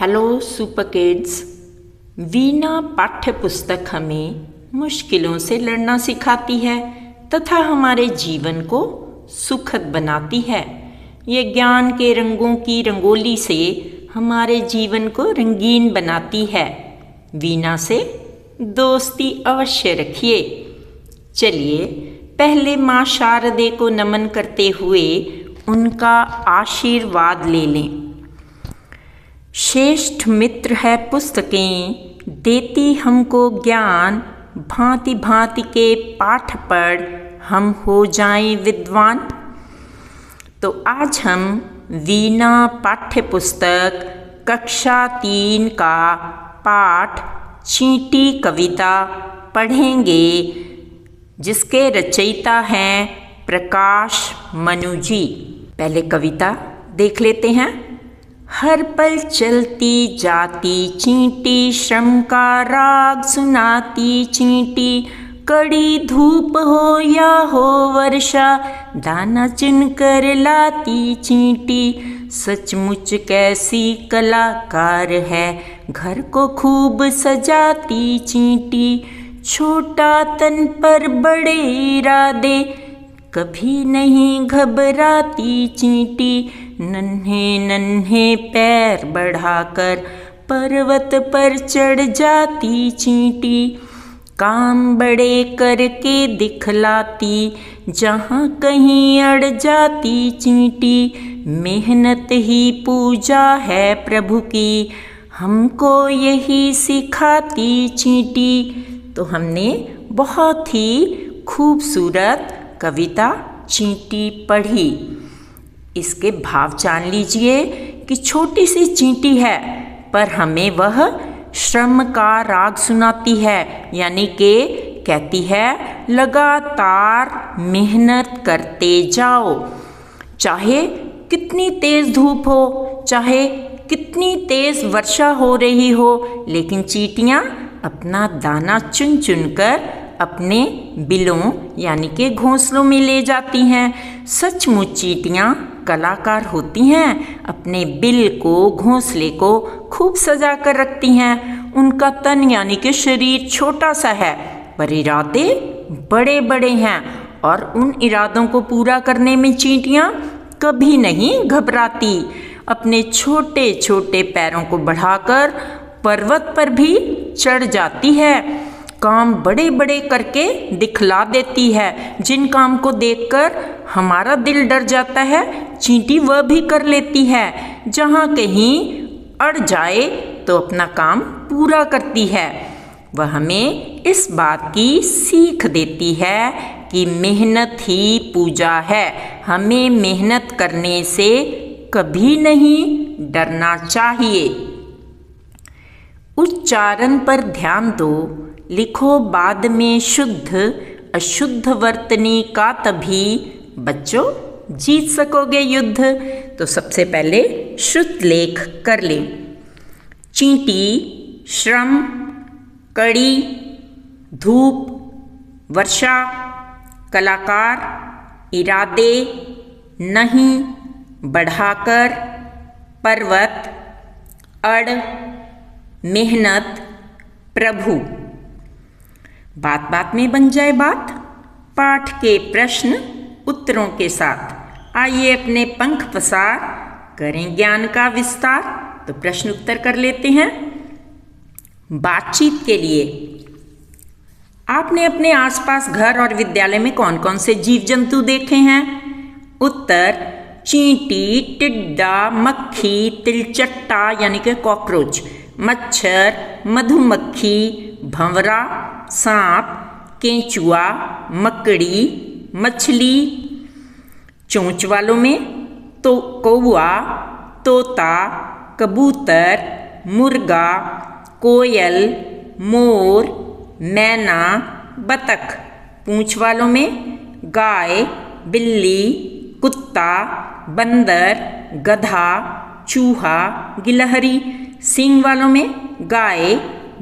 Hello super kids. वीणा पाठ्य पुस्तक हमें मुश्किलों से लड़ना सिखाती है तथा हमारे जीवन को सुखद बनाती है। ये ज्ञान के रंगों की रंगोली से हमारे जीवन को रंगीन बनाती है। वीणा से दोस्ती अवश्य रखिए। चलिए पहले माँ शारदे को नमन करते हुए उनका आशीर्वाद ले लें। श्रेष्ठ मित्र है पुस्तकें, देती हमको ज्ञान, भांति भांति के पाठ पढ़ हम हो जाएं विद्वान। तो आज हम वीणा पाठ्य पुस्तक कक्षा 3 का पाठ चींटी कविता पढ़ेंगे, जिसके रचयिता हैं प्रकाश मनु जी। पहले कविता देख लेते हैं। हर पल चलती जाती चींटी, श्रम का राग सुनाती चींटी, कड़ी धूप हो या हो वर्षा, दाना चुन कर लाती चींटी। सचमुच कैसी कलाकार है, घर को खूब सजाती चींटी। छोटा तन पर बड़े इरादे, कभी नहीं घबराती चींटी। नन्हे नन्हे पैर बढ़ाकर पर्वत पर चढ़ जाती चींटी। काम बड़े करके दिखलाती, जहाँ कहीं अड़ जाती चींटी। मेहनत ही पूजा है प्रभु की, हमको यही सिखाती चींटी। तो हमने बहुत ही खूबसूरत कविता चींटी पढ़ी। इसके भाव जान लीजिए कि छोटी सी चींटी है पर हमें वह श्रम का राग सुनाती है, यानी कि कहती है लगातार मेहनत करते जाओ। चाहे कितनी तेज धूप हो, चाहे कितनी तेज वर्षा हो रही हो, लेकिन चींटियाँ अपना दाना चुन चुन कर अपने बिलों यानी कि घोंसलों में ले जाती हैं। सचमुच चींटियाँ कलाकार होती हैं, अपने बिल को घोंसले को खूब सजा कर रखती हैं। उनका तन यानी कि शरीर छोटा सा है पर इरादे बड़े बड़े हैं, और उन इरादों को पूरा करने में चींटियाँ कभी नहीं घबराती। अपने छोटे छोटे पैरों को बढ़ाकर पर्वत पर भी चढ़ जाती है। काम बड़े बड़े करके दिखला देती है। जिन काम को देखकर हमारा दिल डर जाता है, चींटी वह भी कर लेती है। जहाँ कहीं अड़ जाए तो अपना काम पूरा करती है। वह हमें इस बात की सीख देती है कि मेहनत ही पूजा है। हमें मेहनत करने से कभी नहीं डरना चाहिए। उच्चारण पर ध्यान दो, लिखो बाद में शुद्ध अशुद्ध वर्तनी का, तभी बच्चों जीत सकोगे युद्ध। तो सबसे पहले शुद्ध लेख कर लें। चींटी, श्रम, कड़ी, धूप, वर्षा, कलाकार, इरादे, नहीं, बढ़ाकर, पर्वत, अड़, मेहनत, प्रभु। बात बात में बन जाए बात। पाठ के प्रश्न उत्तरों के साथ आइए अपने पंख पसार करें ज्ञान का विस्तार। तो प्रश्न उत्तर कर लेते हैं। बातचीत के लिए आपने अपने आसपास घर और विद्यालय में कौन कौन से जीव जंतु देखे हैं? उत्तर चींटी, टिड्डा, मक्खी, तिलचट्टा यानी कि कॉकरोच, मच्छर, मधुमक्खी, भंवरा, सांप, केंचुआ, मकड़ी, मछली। चोंच वालों में तो कौवा, तोता, कबूतर, मुर्गा, कोयल, मोर, मैना, बतख। पूंछ वालों में गाय, बिल्ली, कुत्ता, बंदर, गधा, चूहा, गिलहरी। सींग वालों में गाय,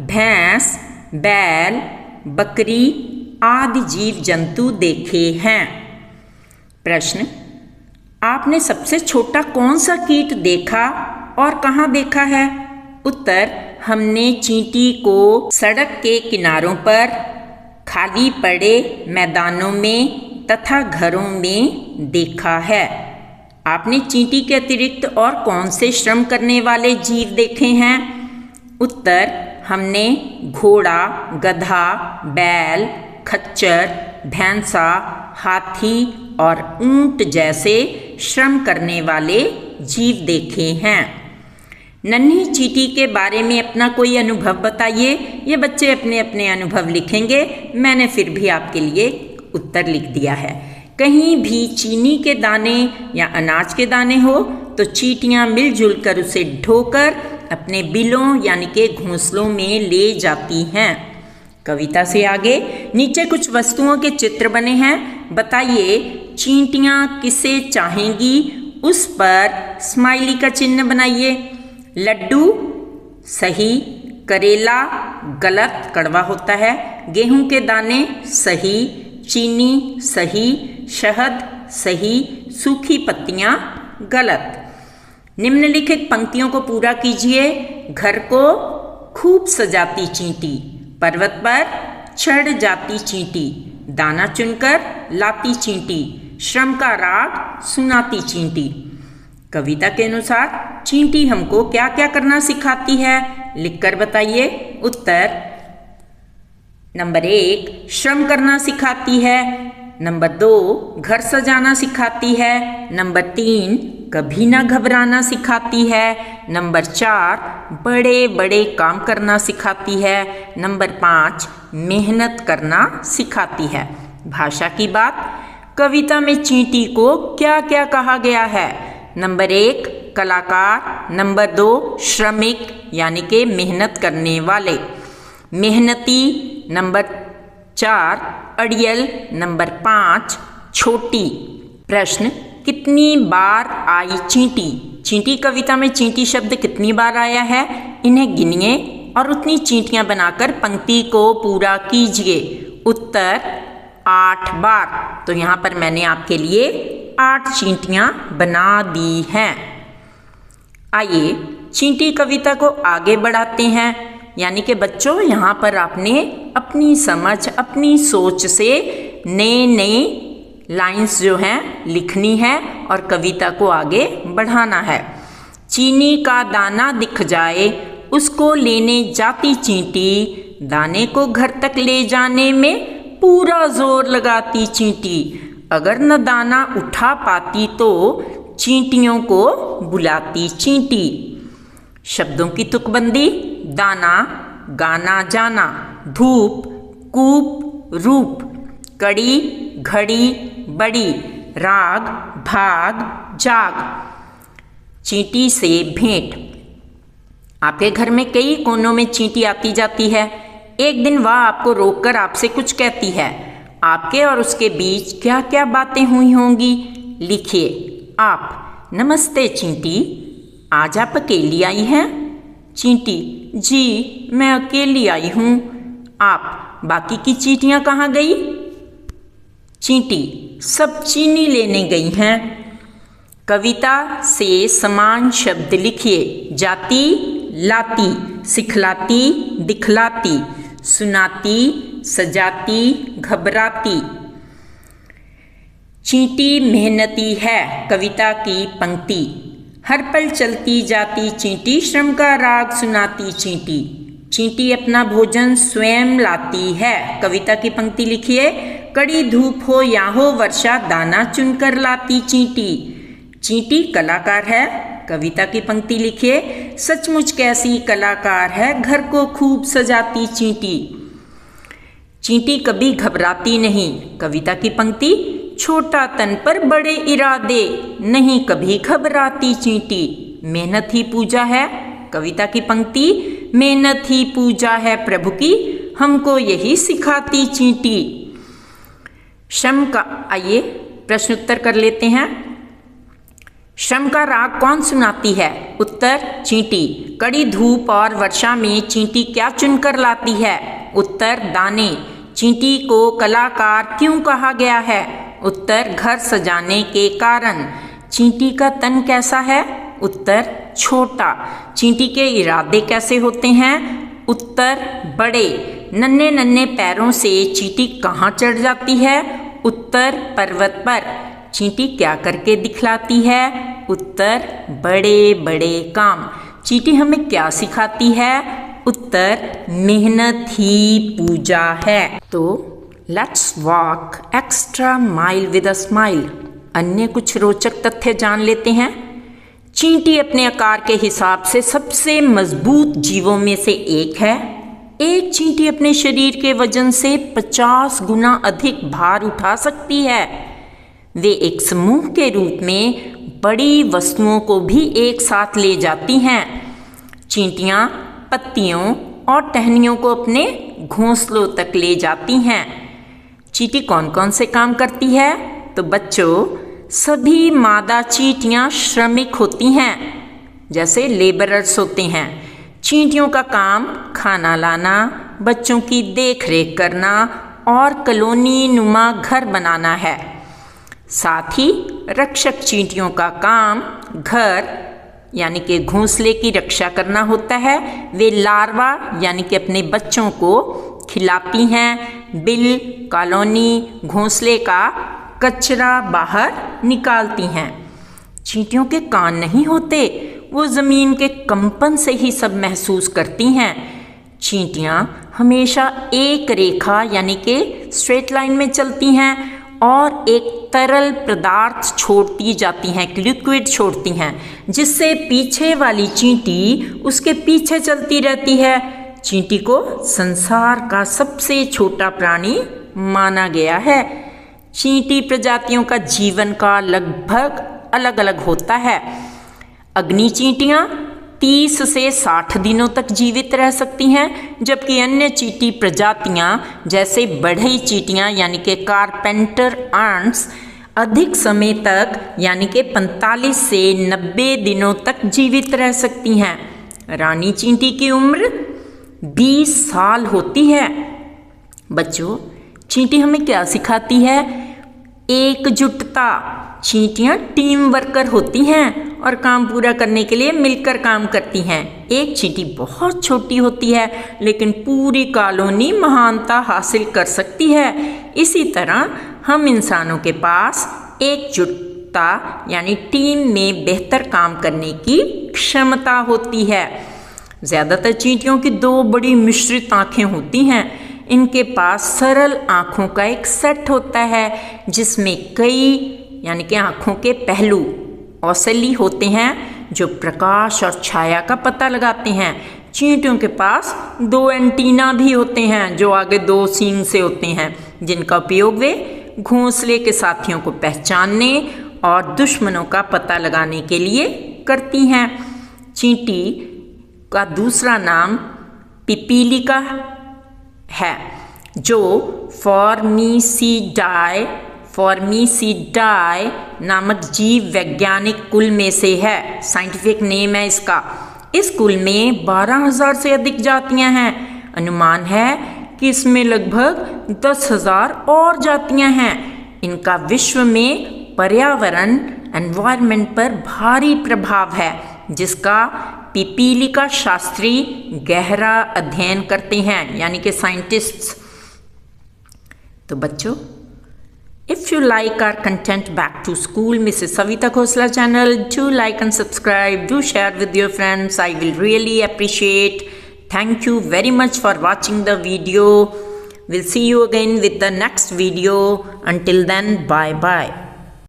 भैंस, बैल, बकरी आदि जीव जंतु देखे हैं। प्रश्न, आपने सबसे छोटा कौन सा कीट देखा और कहाँ देखा है? उत्तर, हमने चींटी को सड़क के किनारों पर, खाली पड़े मैदानों में तथा घरों में देखा है। आपने चींटी के अतिरिक्त और कौन से श्रम करने वाले जीव देखे हैं? उत्तर, हमने घोड़ा, गधा, बैल, खच्चर, भैंसा, हाथी और ऊंट जैसे श्रम करने वाले जीव देखे हैं। नन्ही चींटी के बारे में अपना कोई अनुभव बताइए। ये बच्चे अपने अपने अनुभव लिखेंगे, मैंने फिर भी आपके लिए उत्तर लिख दिया है। कहीं भी चीनी के दाने या अनाज के दाने हो तो चींटियां मिलजुल कर उसे ढोकर अपने बिलों यानी के घोंसलों में ले जाती हैं। कविता से आगे नीचे कुछ वस्तुओं के चित्र बने हैं। बताइए चींटियां किसे चाहेंगी, उस पर स्माइली का चिन्ह बनाइए। लड्डू सही, करेला गलत, कड़वा होता है। गेहूं के दाने सही, चीनी सही, शहद सही, सूखी पत्तियां गलत। निम्नलिखित पंक्तियों को पूरा कीजिए। घर को खूब सजाती चींटी, पर्वत पर चढ़ जाती चींटी, दाना चुनकर लाती चींटी, श्रम का राग सुनाती चींटी। कविता के अनुसार चींटी हमको क्या क्या करना सिखाती है, लिखकर बताइए। उत्तर, नंबर 1 श्रम करना सिखाती है, नंबर 2 घर सजाना सिखाती है, नंबर 3 कभी ना घबराना सिखाती है, नंबर 4 बड़े बड़े काम करना सिखाती है, नंबर 5 मेहनत करना सिखाती है। भाषा की बात, कविता में चींटी को क्या क्या कहा गया है? नंबर 1 कलाकार, नंबर 2 श्रमिक यानी के मेहनत करने वाले, मेहनती, नंबर 4 अड़ियल, नंबर 5 छोटी। प्रश्न, कितनी बार आई चींटी? चींटी कविता में चींटी शब्द कितनी बार आया है, इन्हें गिनिए और उतनी चींटियां बनाकर पंक्ति को पूरा कीजिए। उत्तर 8 बार। तो यहाँ पर मैंने आपके लिए 8 चींटियां बना दी हैं। आइए चींटी कविता को आगे बढ़ाते हैं। यानी कि बच्चों यहाँ पर आपने अपनी समझ, अपनी सोच से नए नए लाइंस जो हैं लिखनी है और कविता को आगे बढ़ाना है। चीनी का दाना दिख जाए उसको लेने जाती चींटी, दाने को घर तक ले जाने में पूरा जोर लगाती चींटी, अगर न दाना उठा पाती तो चींटियों को बुलाती चींटी। शब्दों की तुकबंदी, दाना गाना जाना, धूप कूप रूप, कड़ी घड़ी बड़ी, राग भाग जाग। चींटी से भेंट। आपके घर में कई कोनों में चींटी आती जाती है। एक दिन वह आपको रोककर आपसे कुछ कहती है। आपके और उसके बीच क्या क्या बातें हुई होंगी, लिखिए आप। नमस्ते चींटी, आज आप अकेली आई हैं? चींटी, जी मैं अकेली आई हूँ। आप, बाकी की चींटियाँ कहाँ गई? चींटी, सब चीनी लेने गई हैं। कविता से समान शब्द लिखिए। जाती लाती, सिखलाती दिखलाती, सुनाती सजाती घबराती। चींटी मेहनती है। कविता की पंक्ति, हर पल चलती जाती चींटी, श्रम का राग सुनाती चींटी। चींटी अपना भोजन स्वयं लाती है। कविता की पंक्ति लिखिए। कड़ी धूप हो या हो वर्षा, दाना चुनकर लाती चींटी। चींटी कलाकार है। कविता की पंक्ति लिखिए। सचमुच कैसी कलाकार है, घर को खूब सजाती चींटी। चींटी कभी घबराती नहीं। कविता की पंक्ति, छोटा तन पर बड़े इरादे, नहीं कभी घबराती चींटी। मेहनत ही पूजा है। कविता की पंक्ति, मेहनत ही पूजा है प्रभु की, हमको यही सिखाती चींटी। श्रम का, आइए प्रश्न उत्तर कर लेते हैं। श्रम का राग कौन सुनाती है? उत्तर चींटी। कड़ी धूप और वर्षा में चींटी क्या चुनकर लाती है? उत्तर दाने। चींटी को कलाकार क्यों कहा गया है? उत्तर घर सजाने के कारण। चींटी का तन कैसा है? उत्तर छोटा। चींटी के इरादे कैसे होते हैं? उत्तर बड़े। नन्हे नन्हे पैरों से चींटी कहाँ चढ़ जाती है? उत्तर पर्वत पर। चींटी क्या करके दिखलाती है? उत्तर बड़े बड़े काम। चींटी हमें क्या सिखाती है? उत्तर मेहनत ही पूजा है। तो let's walk extra mile with a smile. अन्य कुछ रोचक तथ्य जान लेते हैं। चींटी अपने आकार के हिसाब से सबसे मजबूत जीवों में से एक है। एक चींटी अपने शरीर के वजन से 50 गुना अधिक भार उठा सकती है। वे एक समूह के रूप में बड़ी वस्तुओं को भी एक साथ ले जाती हैं। चींटियां पत्तियों और टहनियों को अपने घोंसलों तक ले जाती हैं। चींटी कौन कौन से काम करती है? तो बच्चों, सभी मादा चींटियां श्रमिक होती हैं, जैसे लेबरर्स होते हैं। चींटियों का काम खाना लाना, बच्चों की देखरेख करना और कॉलोनी नुमा घर बनाना है। साथ ही रक्षक चींटियों का काम घर यानी कि घोंसले की रक्षा करना होता है। वे लार्वा यानी कि अपने बच्चों को खिलाती हैं। बिल कॉलोनी घोंसले का कचरा बाहर निकालती हैं। चींटियों के कान नहीं होते, वो ज़मीन के कंपन से ही सब महसूस करती हैं। चींटियां हमेशा एक रेखा यानी कि स्ट्रेट लाइन में चलती हैं और एक तरल पदार्थ छोड़ती जाती हैं, एक लिक्विड छोड़ती हैं, जिससे पीछे वाली चींटी उसके पीछे चलती रहती है। चींटी को संसार का सबसे छोटा प्राणी माना गया है। चींटी प्रजातियों का जीवन काल लगभग अलग अलग होता है। अग्नि चींटियां 30 से 60 दिनों तक जीवित रह सकती हैं, जबकि अन्य चींटी प्रजातियां जैसे बढ़ई चींटियां यानी कि कारपेंटर आंट्स अधिक समय तक यानी कि 45 से 90 दिनों तक जीवित रह सकती हैं। रानी चींटी की उम्र 20 साल होती है। बच्चों, चींटी हमें क्या सिखाती है? एकजुटता। चींटियां टीम वर्कर होती हैं और काम पूरा करने के लिए मिलकर काम करती हैं। एक चींटी बहुत छोटी होती है, लेकिन पूरी कॉलोनी महानता हासिल कर सकती है। इसी तरह हम इंसानों के पास एकजुटता यानी टीम में बेहतर काम करने की क्षमता होती है। ज़्यादातर चींटियों की 2 बड़ी मिश्रित आँखें होती हैं। इनके पास सरल आँखों का एक सेट होता है, जिसमें कई यानी कि आँखों के पहलू ओसेली होते हैं, जो प्रकाश और छाया का पता लगाते हैं। चींटियों के पास 2 एंटीना भी होते हैं, जो आगे 2 सींग से होते हैं, जिनका उपयोग वे घोंसले के साथियों को पहचानने और दुश्मनों का पता लगाने के लिए करती हैं। चींटी का दूसरा नाम पिपीलिका है, जो फॉर्मिसीडाई नामक जीव वैज्ञानिक कुल में से है। साइंटिफिक नेम है इसका। इस कुल में 12,000 से अधिक जातियां हैं। अनुमान है कि इसमें लगभग 10,000 और जातियां हैं। इनका विश्व में पर्यावरण एनवायरनमेंट पर भारी प्रभाव है, जिसका पिपीलिका शास्त्री गहरा अध्ययन करते हैं, यानी कि साइंटिस्ट्स। तो बच्चों, if you like our content back to school Mrs. Savita Khosla channel, do like and subscribe, do share with your friends. I will really appreciate. Thank you very much for watching the video. We'll see you again with the next video. Until then, bye bye.